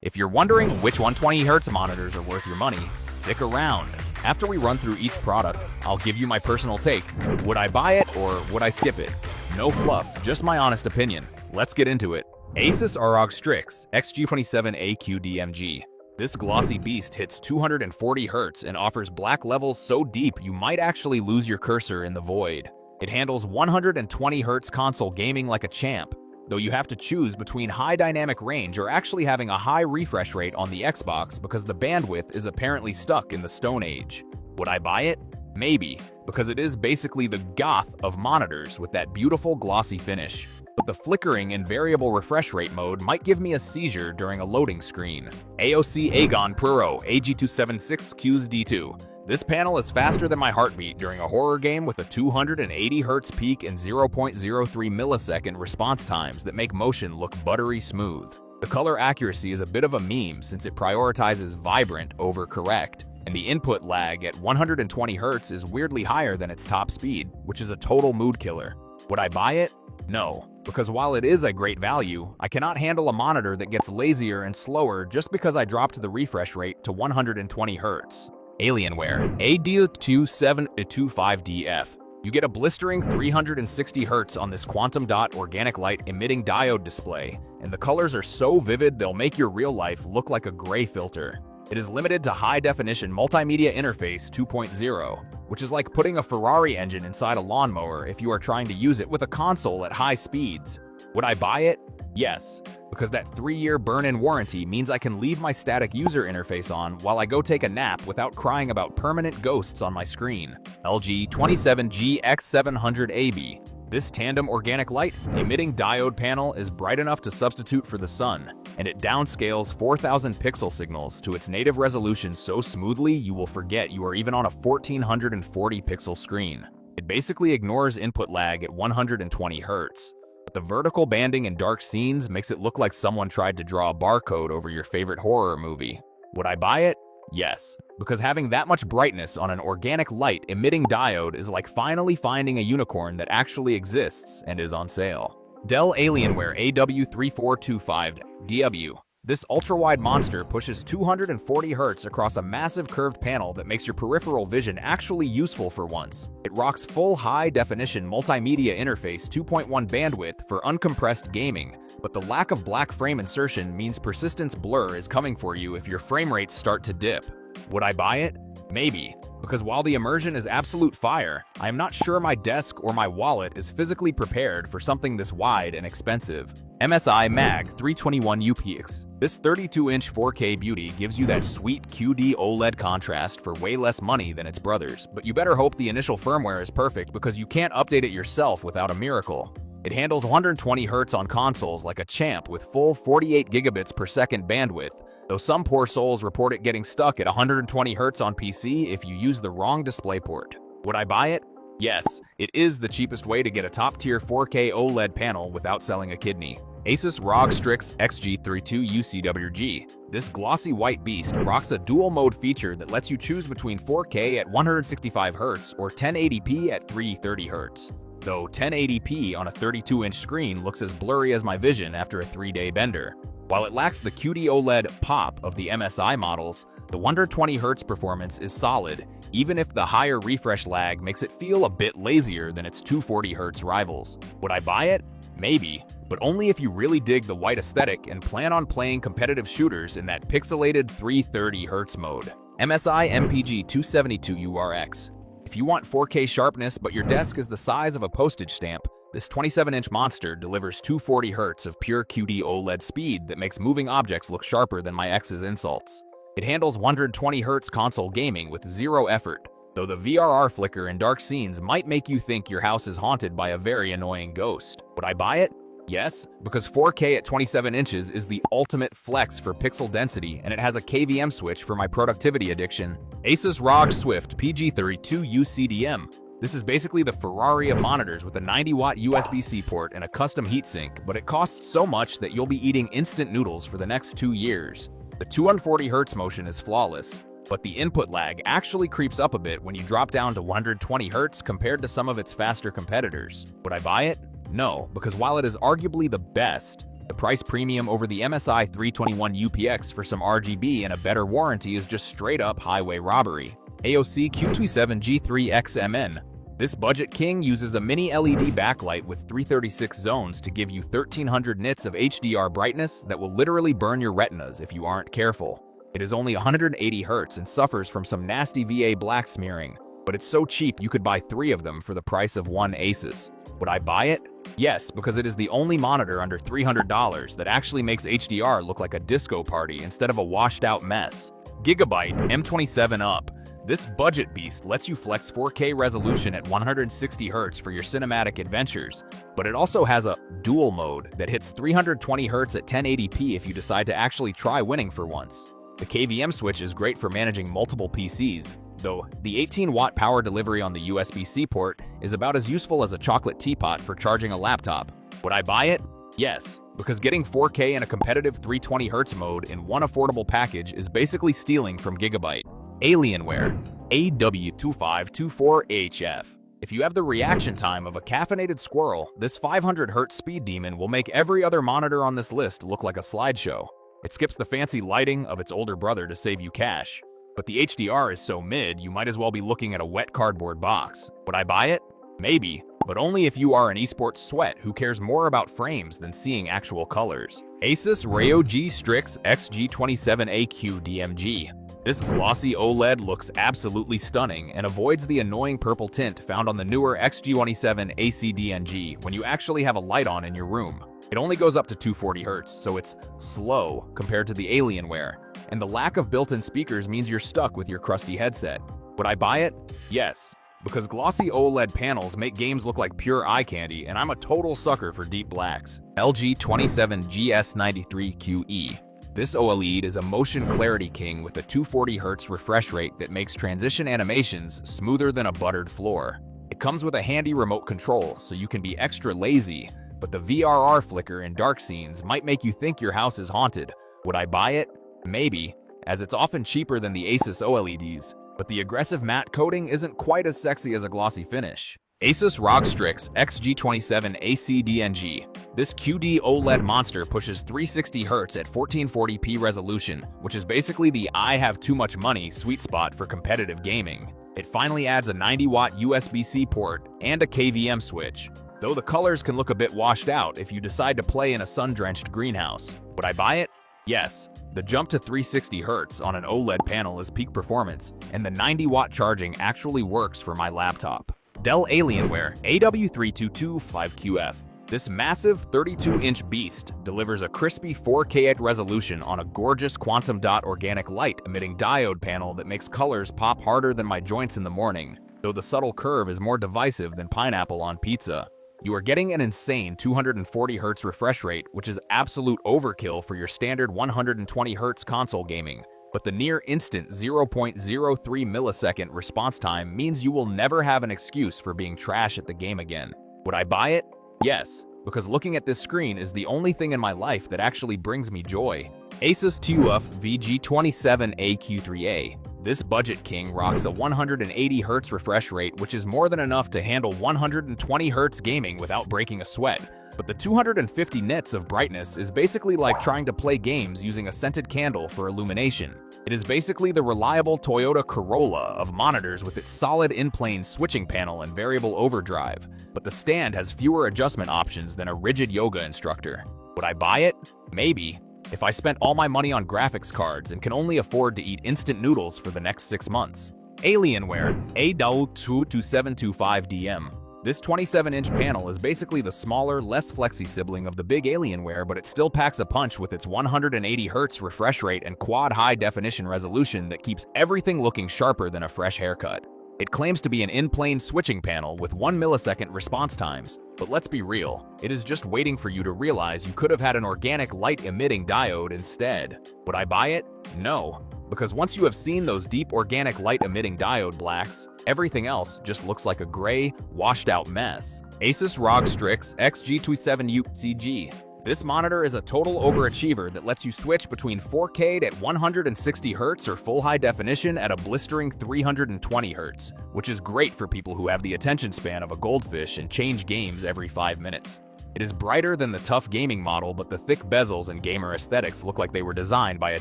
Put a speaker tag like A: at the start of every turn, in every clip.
A: If you're wondering which 120Hz monitors are worth your money, stick around. After we run through each product, I'll give you my personal take. Would I buy it or would I skip it? No fluff, just my honest opinion. Let's get into it. Asus ROG Strix XG27AQ-DMG. This glossy beast hits 240 Hz and offers black levels so deep you might actually lose your cursor in the void. It handles 120 Hz console gaming like a champ, though you have to choose between high dynamic range or actually having a high refresh rate on the Xbox because the bandwidth is apparently stuck in the Stone Age. Would I buy it? Maybe, because it is basically the goth of monitors with that beautiful glossy finish. But the flickering and variable refresh rate mode might give me a seizure during a loading screen. AOC Agon Pro AG276QSD2. This panel is faster than my heartbeat during a horror game with a 280 Hz peak and 0.03 millisecond response times that make motion look buttery smooth. The color accuracy is a bit of a meme since it prioritizes vibrant over correct, and the input lag at 120 Hz is weirdly higher than its top speed, which is a total mood killer. Would I buy it? No, because while it is a great value, I cannot handle a monitor that gets lazier and slower just because I dropped the refresh rate to 120 Hz. Alienware AD2725DF. You get a blistering 360 Hz on this quantum dot organic light emitting diode display, and the colors are so vivid they'll make your real life look like a gray filter. It is limited to high-definition multimedia interface 2.0, which is like putting a Ferrari engine inside a lawnmower if you are trying to use it with a console at high speeds. Would I buy it? Yes, because that 3-year burn-in warranty means I can leave my static user interface on while I go take a nap without crying about permanent ghosts on my screen. LG 27GX700AB. This tandem organic light emitting diode panel is bright enough to substitute for the sun, and it downscales 4,000 pixel signals to its native resolution so smoothly you will forget you are even on a 1440 pixel screen. It basically ignores input lag at 120 Hz. But the vertical banding in dark scenes makes it look like someone tried to draw a barcode over your favorite horror movie. Would I buy it? Yes, because having that much brightness on an organic light emitting diode is like finally finding a unicorn that actually exists and is on sale. Dell Alienware AW3425DW. This ultra-wide monster pushes 240 Hz across a massive curved panel that makes your peripheral vision actually useful for once. It rocks full high-definition multimedia interface 2.1 bandwidth for uncompressed gaming, but the lack of black frame insertion means persistence blur is coming for you if your frame rates start to dip. Would I buy it? Maybe, because while the immersion is absolute fire, I am not sure my desk or my wallet is physically prepared for something this wide and expensive. MSI Mag 321UPX. This 32-inch 4K beauty gives you that sweet QD OLED contrast for way less money than its brothers, but you better hope the initial firmware is perfect because you can't update it yourself without a miracle. It handles 120 Hz on consoles like a champ with full 48 gigabits per second bandwidth, though some poor souls report it getting stuck at 120 Hz on PC if you use the wrong DisplayPort. Would I buy it? Yes, it is the cheapest way to get a top-tier 4K OLED panel without selling a kidney. Asus ROG Strix XG32UCWG. This glossy white beast rocks a dual-mode feature that lets you choose between 4K at 165 Hz or 1080p at 330 Hz. Though 1080p on a 32-inch screen looks as blurry as my vision after a 3-day bender. While it lacks the QD OLED pop of the MSI models, the 120 Hz performance is solid, even if the higher refresh lag makes it feel a bit lazier than its 240 Hz rivals. Would I buy it? Maybe, but only if you really dig the white aesthetic and plan on playing competitive shooters in that pixelated 330 Hz mode. MSI MPG 272URX. If you want 4K sharpness but your desk is the size of a postage stamp, this 27-inch monster delivers 240 Hz of pure QD OLED speed that makes moving objects look sharper than my ex's insults. It handles 120 Hz console gaming with zero effort, though the VRR flicker in dark scenes might make you think your house is haunted by a very annoying ghost. Would I buy it? Yes, because 4K at 27 inches is the ultimate flex for pixel density and it has a KVM switch for my productivity addiction. Asus ROG Swift PG32UCDM. This is basically the Ferrari of monitors with a 90-watt USB-C port and a custom heatsink, but it costs so much that you'll be eating instant noodles for the next 2 years. The 240 Hz motion is flawless, but the input lag actually creeps up a bit when you drop down to 120 Hz compared to some of its faster competitors. Would I buy it? No, because while it is arguably the best, The price premium over the MSI 321 UPX for some RGB and a better warranty is just straight-up highway robbery. AOC Q27G3XMN. This budget king uses a mini LED backlight with 336 zones to give you 1300 nits of HDR brightness that will literally burn your retinas if you aren't careful. It is only 180 Hz and suffers from some nasty VA black smearing, but it's so cheap you could buy 3 of them for the price of one Asus. Would I buy it? Yes, because it is the only monitor under $300 that actually makes HDR look like a disco party instead of a washed-out mess. Gigabyte M27 Up. This budget beast lets you flex 4K resolution at 160 Hz for your cinematic adventures, but it also has a dual mode that hits 320 Hz at 1080p if you decide to actually try winning for once. The KVM switch is great for managing multiple PCs, though the 18-watt power delivery on the USB-C port is about as useful as a chocolate teapot for charging a laptop. Would I buy it? Yes, because getting 4K in a competitive 320 Hz mode in one affordable package is basically stealing from Gigabyte. Alienware AW2524HF. If you have the reaction time of a caffeinated squirrel, this 500 Hz speed demon will make every other monitor on this list look like a slideshow. It skips the fancy lighting of its older brother to save you cash. But the HDR is so mid, you might as well be looking at a wet cardboard box. Would I buy it? Maybe, but only if you are an esports sweat who cares more about frames than seeing actual colors. Asus ROG Strix XG27AQ DMG. This glossy OLED looks absolutely stunning and avoids the annoying purple tint found on the newer XG27 ACDNG when you actually have a light on in your room. It only goes up to 240 Hz, so it's slow compared to the Alienware, and the lack of built-in speakers means you're stuck with your crusty headset. Would I buy it? Yes, because glossy OLED panels make games look like pure eye candy, and I'm a total sucker for deep blacks. LG 27GS93QE. This OLED is a motion clarity king with a 240 Hz refresh rate that makes transition animations smoother than a buttered floor. It comes with a handy remote control, so you can be extra lazy, but the VRR flicker in dark scenes might make you think your house is haunted. Would I buy it? Maybe, as it's often cheaper than the Asus OLEDs, but the aggressive matte coating isn't quite as sexy as a glossy finish. Asus ROG Strix XG27 ACDNG. This QD OLED monster pushes 360 Hz at 1440p resolution, which is basically the I have too much money sweet spot for competitive gaming. It finally adds a 90-watt USB-C port and a KVM switch, though the colors can look a bit washed out if you decide to play in a sun-drenched greenhouse. Would I buy it? Yes. The jump to 360 Hz on an OLED panel is peak performance, and the 90-watt charging actually works for my laptop. Dell Alienware AW3225QF. This massive 32-inch beast delivers a crispy 4K at resolution on a gorgeous quantum dot organic light emitting diode panel that makes colors pop harder than my joints in the morning, though the subtle curve is more divisive than pineapple on pizza. You are getting an insane 240 Hz refresh rate, which is absolute overkill for your standard 120 Hz console gaming. But the near-instant 0.03 millisecond response time means you will never have an excuse for being trash at the game again. Would I buy it? Yes, because looking at this screen is the only thing in my life that actually brings me joy. Asus TUF VG27AQ3A. This budget king rocks a 180 Hz refresh rate, which is more than enough to handle 120 Hz gaming without breaking a sweat. But the 250 nits of brightness is basically like trying to play games using a scented candle for illumination. It is basically the reliable Toyota Corolla of monitors with its solid in-plane switching panel and variable overdrive, but the stand has fewer adjustment options than a rigid yoga instructor. Would I buy it? Maybe, if I spent all my money on graphics cards and can only afford to eat instant noodles for the next 6 months. Alienware AW2725DM. This 27-inch panel is basically the smaller, less flexy sibling of the big Alienware, but it still packs a punch with its 180 Hz refresh rate and quad high-definition resolution that keeps everything looking sharper than a fresh haircut. It claims to be an in-plane switching panel with 1 millisecond response times, but let's be real, it is just waiting for you to realize you could have had an organic light-emitting diode instead. Would I buy it? No, because once you have seen those deep organic light-emitting diode blacks, everything else just looks like a gray, washed-out mess. Asus ROG Strix XG27UCG. This monitor is a total overachiever that lets you switch between 4K at 160 Hz or full high definition at a blistering 320 Hz, which is great for people who have the attention span of a goldfish and change games every 5 minutes. It is brighter than the tough gaming model, but the thick bezels and gamer aesthetics look like they were designed by a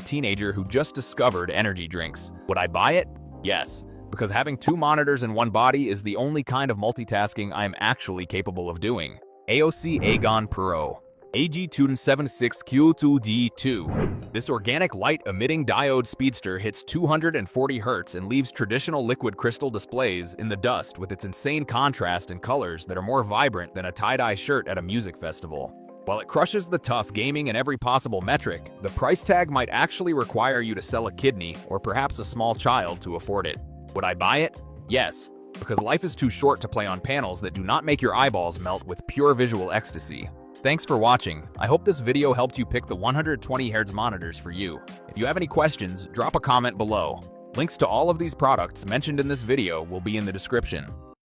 A: teenager who just discovered energy drinks. Would I buy it? Yes, because having two monitors in one body is the only kind of multitasking I am actually capable of doing. AOC Agon Pro AG276Q2D2. This organic light-emitting diode speedster hits 240 Hz and leaves traditional liquid crystal displays in the dust with its insane contrast and colors that are more vibrant than a tie-dye shirt at a music festival. While it crushes the tough gaming in every possible metric, the price tag might actually require you to sell a kidney or perhaps a small child to afford it. Would I buy it? Yes, because life is too short to play on panels that do not make your eyeballs melt with pure visual ecstasy. Thanks for watching. I hope this video helped you pick the 120Hz monitors for you. If you have any questions, drop a comment below. Links to all of these products mentioned in this video will be in the description.